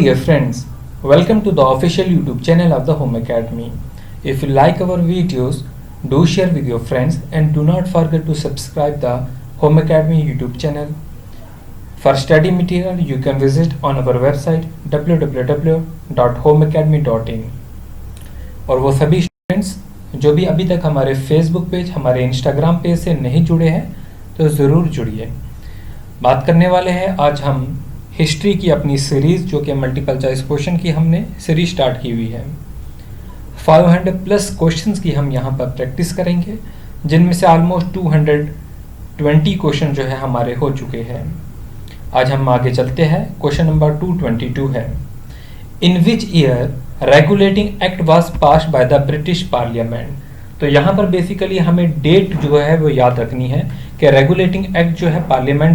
dear friends, welcome to the official YouTube channel of the Home Academy. If you like our videos, do share with your friends and do not forget to subscribe the Home Academy YouTube channel. For study material, you can visit on our website www.homeacademy.in. और वो सभी students जो भी अभी तक हमारे Facebook page, हमारे Instagram page से नहीं जुड़े हैं तो ज़रूर जुड़िए। बात करने वाले हैं आज हम हिस्ट्री की अपनी सीरीज़, जो कि मल्टीपल चॉइस क्वेश्चन की हमने सीरीज स्टार्ट की हुई है। 500 प्लस क्वेश्चंस की हम यहाँ पर प्रैक्टिस करेंगे, जिनमें से ऑलमोस्ट 220 क्वेश्चन जो है हमारे हो चुके हैं। आज हम आगे चलते हैं। क्वेश्चन नंबर 222 है, in which year Regulating Act was passed by the British Parliament. तो यहाँ पर बेसिकली हमें डेट जो है वो याद रखनी है कि रेगुलेटिंग एक्ट जो है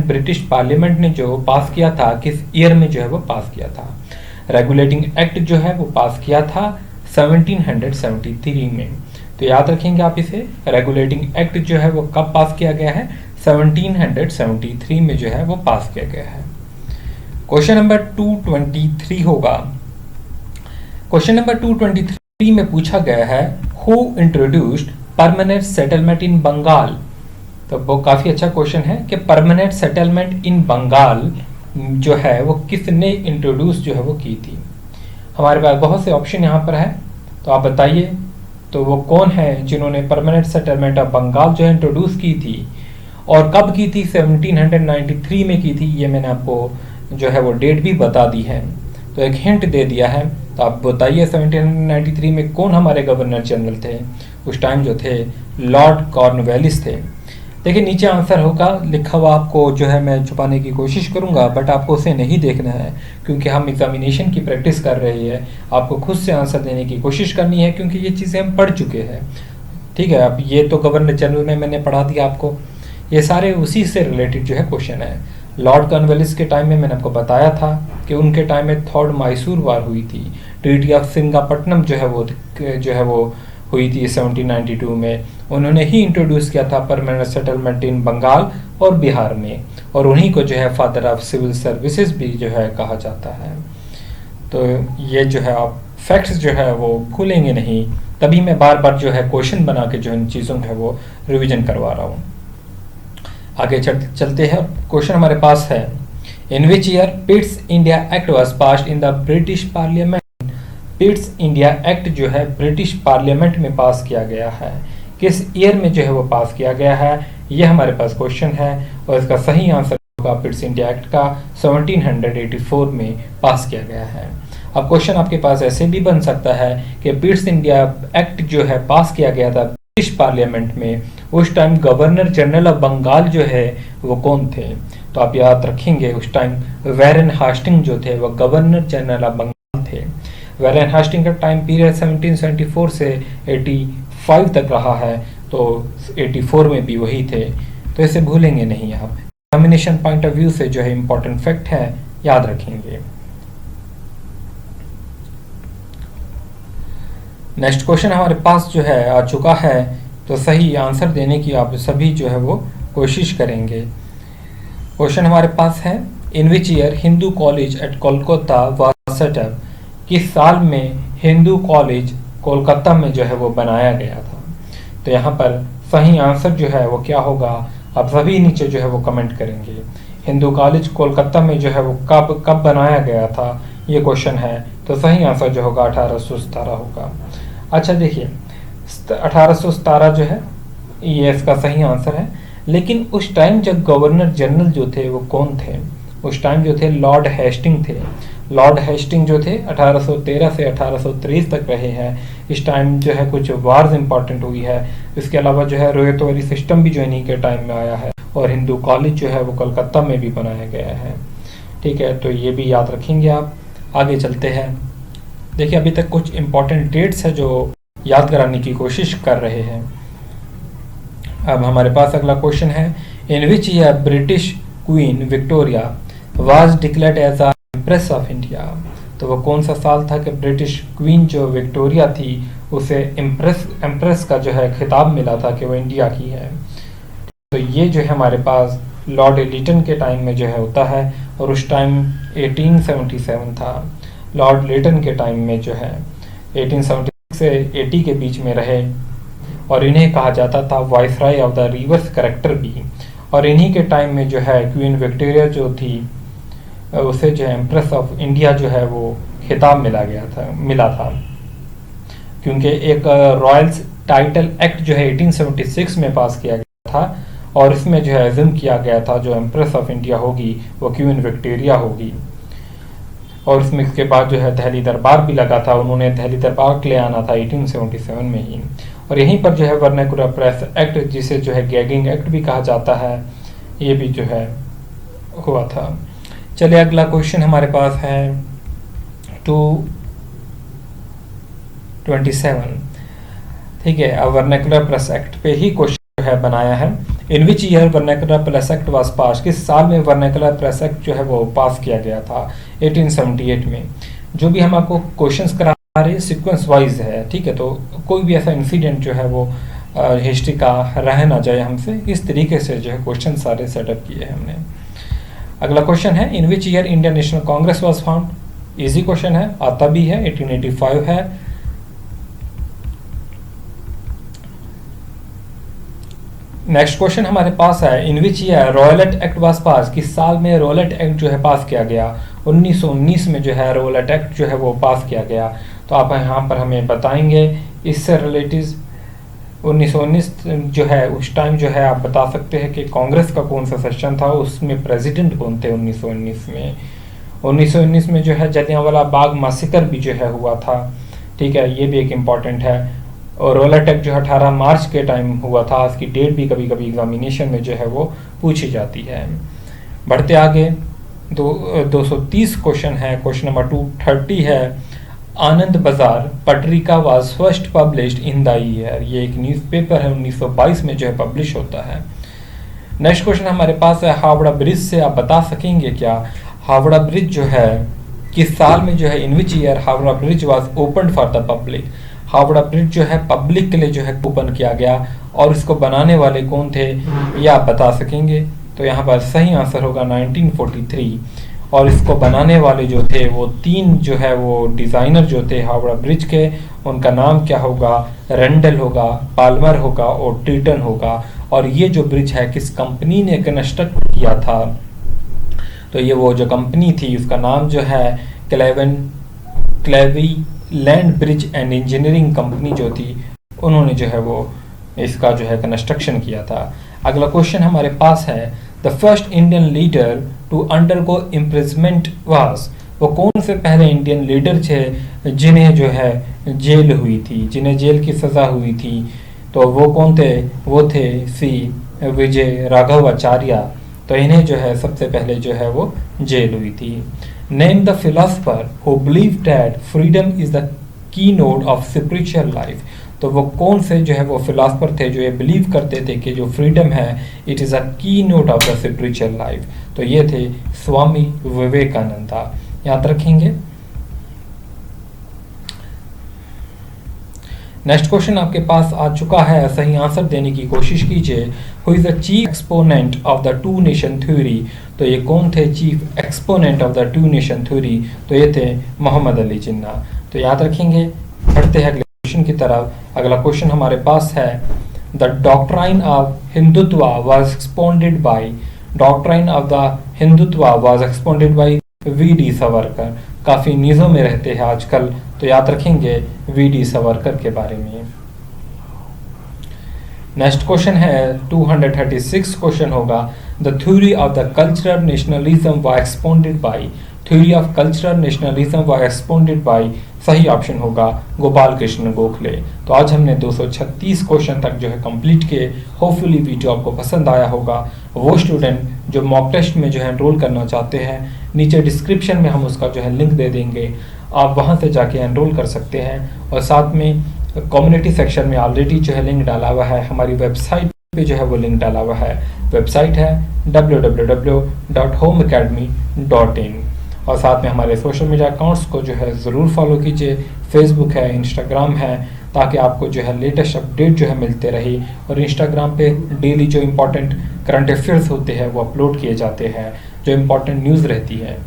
ब्रिटिश पार्लियामेंट ने जो पास किया था, किस ईयर में जो है वो पास किया था। रेगुलेटिंग एक्ट जो है वो पास किया था 1773 में। तो याद रखेंगे आप इसे, रेगुलेटिंग एक्ट जो है वो कब पास किया गया है, 1773 में जो है वो पास किया गया है। क्वेश्चन नंबर 223 होगा। क्वेश्चन नंबर 223 में पूछा गया है, who introduced permanent settlement in Bengal. तो वो काफ़ी अच्छा क्वेश्चन है कि परमानेंट सेटलमेंट इन बंगाल जो है वो किसने इंट्रोड्यूस जो है वो की थी। हमारे पास बहुत से ऑप्शन यहाँ पर है, तो आप बताइए तो वो कौन है जिन्होंने परमानेंट सेटलमेंट ऑफ बंगाल जो है इंट्रोड्यूस की थी और कब की थी। 1793 में की थी। ये मैंने आपको जो है वो डेट भी बता दी है, तो एक हिंट दे दिया है। तो आप बताइए 1793 में कौन हमारे गवर्नर जनरल थे। उस टाइम जो थे लॉर्ड कॉर्नवालिस थे। देखिए नीचे आंसर होगा लिखा हुआ, आपको जो है मैं छुपाने की कोशिश करूंगा, बट आपको उसे नहीं देखना है क्योंकि हम एग्जामिनेशन की प्रैक्टिस कर रहे हैं। आपको खुद से आंसर देने की कोशिश करनी है क्योंकि ये चीज़ें हम पढ़ चुके हैं। ठीक है, अब ये तो गवर्नर जनरल में मैंने पढ़ा दिया आपको, ये सारे उसी से रिलेटेड जो है क्वेश्चन है। लॉर्ड कॉर्नवालिस के टाइम में मैंने आपको बताया था कि उनके टाइम में थर्ड मैसूर वार हुई थी। ट्रीटी ऑफ सिंगापट्टनम जो है वो हुई थी 1792 में। उन्होंने ही इंट्रोड्यूस किया था परमानेंट सेटलमेंट इन बंगाल और बिहार में, और उन्हीं को जो है फादर ऑफ सिविल सर्विसेज भी जो है कहा जाता है। तो ये जो है आप फैक्ट्स जो है वो भूलेंगे नहीं, तभी मैं बार बार जो है क्वेश्चन बना के जो इन चीज़ों का है वो रिविजन करवा रहा हूँ। आगे चलते हैं। क्वेश्चन हमारे पास है, in which year Pitt's India Act was passed in the British Parliament. Pitt's India Act जो है ब्रिटिश पार्लियामेंट में पास किया गया है, किस ईयर में जो है वो पास किया गया है, ये हमारे पास क्वेश्चन है। और इसका सही आंसर होगा पिट्स इंडिया एक्ट का 1784 में पास किया गया है। अब क्वेश्चन आपके पास ऐसे भी बन सकता है कि पिट्स इंडिया एक्ट जो है पास किया गया था ब्रिटिश पार्लियामेंट में, उस time governor general of Bengal जो है वो कौन थे। तो आप याद रखेंगे उस टाइम वैरन हास्टिंग जो थे वो गवर्नर जनरल ऑफ बंगाल थे। वैरन हास्टिंग का टाइम पीरियड 1774 से 85 तक रहा है, तो 84 में भी वही थे। तो इसे भूलेंगे नहीं आप, एग्जामिनेशन पॉइंट ऑफ व्यू से जो है इंपॉर्टेंट फैक्ट है, याद रखेंगे। नेक्स्ट क्वेश्चन हमारे पास जो है आ चुका है, तो सही आंसर देने की आप सभी जो है वो कोशिश करेंगे। क्वेश्चन हमारे पास है, in which year Hindu college at Kolkata was set up. किस साल में हिंदू कॉलेज कोलकाता में जो है वो बनाया गया था। तो यहाँ पर सही आंसर जो है वो क्या होगा, आप सभी नीचे जो है वो कमेंट करेंगे। हिंदू कॉलेज कोलकाता में जो है वो कब बनाया गया था, ये क्वेश्चन है। तो सही आंसर जो होगा 1817 होगा। अच्छा देखिए 1817 जो है ये इसका सही आंसर है, लेकिन उस टाइम जब गवर्नर जनरल जो थे वो कौन थे। उस टाइम जो थे लॉर्ड हेस्टिंग थे। लॉर्ड हेस्टिंग जो थे 1813 से 1823 तक रहे हैं। इस टाइम जो है कुछ वार्स इंपॉर्टेंट हुई है। इसके अलावा जो है रोयतवारी सिस्टम भी जो इन्हीं के टाइम में आया है, और हिंदू कॉलेज जो है वो कलकत्ता में भी बनाया गया है। ठीक है, तो ये भी याद रखेंगे आप। आगे चलते हैं। देखिए अभी तक कुछ इंपॉर्टेंट डेट्स है जो याद कराने की कोशिश कर रहे हैं। अब हमारे पास अगला क्वेश्चन है, in which year British Queen Victoria was declared as a Empress of India. तो वो कौन सा साल था कि ब्रिटिश क्वीन जो विक्टोरिया थी उसे एम्प्रेस का जो है खिताब मिला था कि वो इंडिया की है। तो ये जो है हमारे पास लॉर्ड एलिटन के टाइम में जो है होता है, और उस टाइम 1877 था। लॉर्ड लेटन के टाइम में जो है 1876 से 80 के बीच में रहे, और इन्हें कहा जाता था viceroy of the reverse character भी। और इन्हीं के टाइम में जो है क्वीन विक्टोरिया जो थी उसे जो है एम्प्रेस ऑफ इंडिया जो है वो खिताब मिला था, क्योंकि एक रॉयल टाइटल एक्ट जो है 1876 में पास किया गया था, और इसमें जो है एज्यूम किया गया था जो एम्प्रेस ऑफ इंडिया होगी वो क्वीन विक्टोरिया होगी। और इसमें इसके बाद जो है दिल्ली दरबार भी लगा था, उन्होंने दिल्ली दरबार के ले आना था 1877 में ही। और यहीं पर जो है वर्नाकुलर प्रेस एक्ट, जिसे जो है गैगिंग एक्ट भी कहा जाता है, ये भी जो है हुआ था। चलिए अगला क्वेश्चन हमारे पास है 227। ठीक है, अब वर्नाकुलर प्रेस एक्ट पे ही क्वेश्चन है बनाया है। In which year Vernacular Press Act was pass, किस साल में वर्नाकुलर प्रेस एक्ट जो है वो पास किया गया था? 1878 में। जो भी हम आपको क्वेश्चंस करा रहे हैं सीक्वेंस वाइज है, ठीक है, तो कोई भी ऐसा इंसिडेंट जो है वो हिस्ट्री का रह ना जाए हमसे, इस तरीके से जो है क्वेश्चन सारे सेटअप किए हैं हमने। अगला क्वेश्चन है in which year Indian National Congress was found. Easy question है, आता भी है, 1885 है। नेक्स्ट क्वेश्चन हमारे पास है in which year रॉयलेट act was pass, किस साल में रॉयलेट एक्ट जो है पास किया गया? 1919 में जो है रॉयलेट एक्ट जो है वो पास किया गया। तो आप यहाँ पर हमें बताएंगे इससे रिलेटिव 1919 जो है उस टाइम जो है आप बता सकते हैं कि कांग्रेस का कौन सा सेशन था, उसमें प्रेसिडेंट कौन थे 1919 में। 1919 में जो है जलियांवाला बाग मैसेकर भी जो है हुआ था, ठीक है, ये भी एक इम्पॉर्टेंट है। और रॉयलेट एक्ट जो 18 मार्च के टाइम हुआ था, इसकी डेट भी कभी कभी एग्जामिनेशन में जो है वो पूछी जाती है। बढ़ते आगे 230 क्वेश्चन है। क्वेश्चन नंबर 230 है आनंद बाजार पत्रिका was first published in the year. ये एक न्यूज़पेपर है, 1922 में जो है पब्लिश होता है। नेक्स्ट क्वेश्चन हमारे पास है हावड़ा ब्रिज से आप बता सकेंगे क्या? हावड़ा ब्रिज जो है किस साल में जो है in which year Howrah bridge was open for the public. Howrah bridge जो है पब्लिक के लिए जो है ओपन किया गया, और इसको बनाने वाले कौन थे ये आप बता सकेंगे? तो यहाँ पर सही आंसर होगा 1943। और इसको बनाने वाले जो थे वो 3 जो है वो डिज़ाइनर जो थे हावड़ा ब्रिज के, उनका नाम क्या होगा? रेंडल होगा, पाल्मर होगा और टीटन होगा। और ये जो ब्रिज है किस कंपनी ने कंस्ट्रक्ट किया था? तो ये वो जो कंपनी थी उसका नाम जो है Cleveland bridge and engineering company जो थी, उन्होंने जो है वो इसका जो है कंस्ट्रक्शन किया था। अगला क्वेश्चन हमारे पास है the first Indian leader to undergo imprisonment was. वो कौन से पहले इंडियन लीडर थे जिन्हें जो है जेल हुई थी, जिन्हें जेल की सज़ा हुई थी? तो वो कौन थे? वो थे सी विजय राघवाचार्य। तो इन्हें जो है सबसे पहले जो है वो जेल हुई थी। Name the philosopher who believe that freedom is the key node of spiritual life. तो वो कौन से जो है वो फिलोसफर थे जो ये बिलीव करते थे कि जो फ्रीडम है इट इज़ अ की note of the spiritual life? तो ये थे स्वामी विवेकानंद। याद रखेंगे। नेक्स्ट क्वेश्चन आपके पास आ चुका है, सही आंसर देने की कोशिश कीजिए। Who is the chief exponent of the two nation theory. तो ये कौन थे chief exponent of the two nation theory? तो ये थे मोहम्मद अली जिन्ना। तो याद रखेंगे। बढ़ते हैं अगले क्वेश्चन की तरफ। अगला क्वेश्चन हमारे पास है the doctrine of Hindutva was exponented by. Doctrine of the Hindutva was exponented by V D. Savarkar. काफ़ी न्यूज़ों में रहते हैं आजकल, तो याद रखेंगे वी.डी. सावरकर के बारे में। नेक्स्ट क्वेश्चन है 236 क्वेश्चन होगा the theory of the cultural nationalism was exponented by. Theory of cultural nationalism was exponented by, सही ऑप्शन होगा गोपाल कृष्ण गोखले। तो आज हमने 236 क्वेश्चन तक जो है कंप्लीट किए। होपफुली वीडियो आपको पसंद आया होगा। वो स्टूडेंट जो मॉक टेस्ट में जो है एनरोल करना चाहते हैं, नीचे डिस्क्रिप्शन में हम उसका जो है लिंक दे देंगे, आप वहां से जाके एनरोल कर सकते हैं। और साथ में कम्युनिटी सेक्शन में ऑलरेडी जो है लिंक डाला हुआ है, हमारी वेबसाइट पे जो है वो लिंक डाला हुआ है। वेबसाइट है www.homeacademy.in। और साथ में हमारे सोशल मीडिया अकाउंट्स को जो है ज़रूर फॉलो कीजिए। फेसबुक है, इंस्टाग्राम है, ताकि आपको जो है लेटेस्ट अपडेट जो है मिलते रहे। और इंस्टाग्राम पे डेली जो इम्पोर्टेंट करंट अफेयर्स होते हैं वो अपलोड किए जाते हैं, जो इम्पोर्टेंट न्यूज़ रहती है।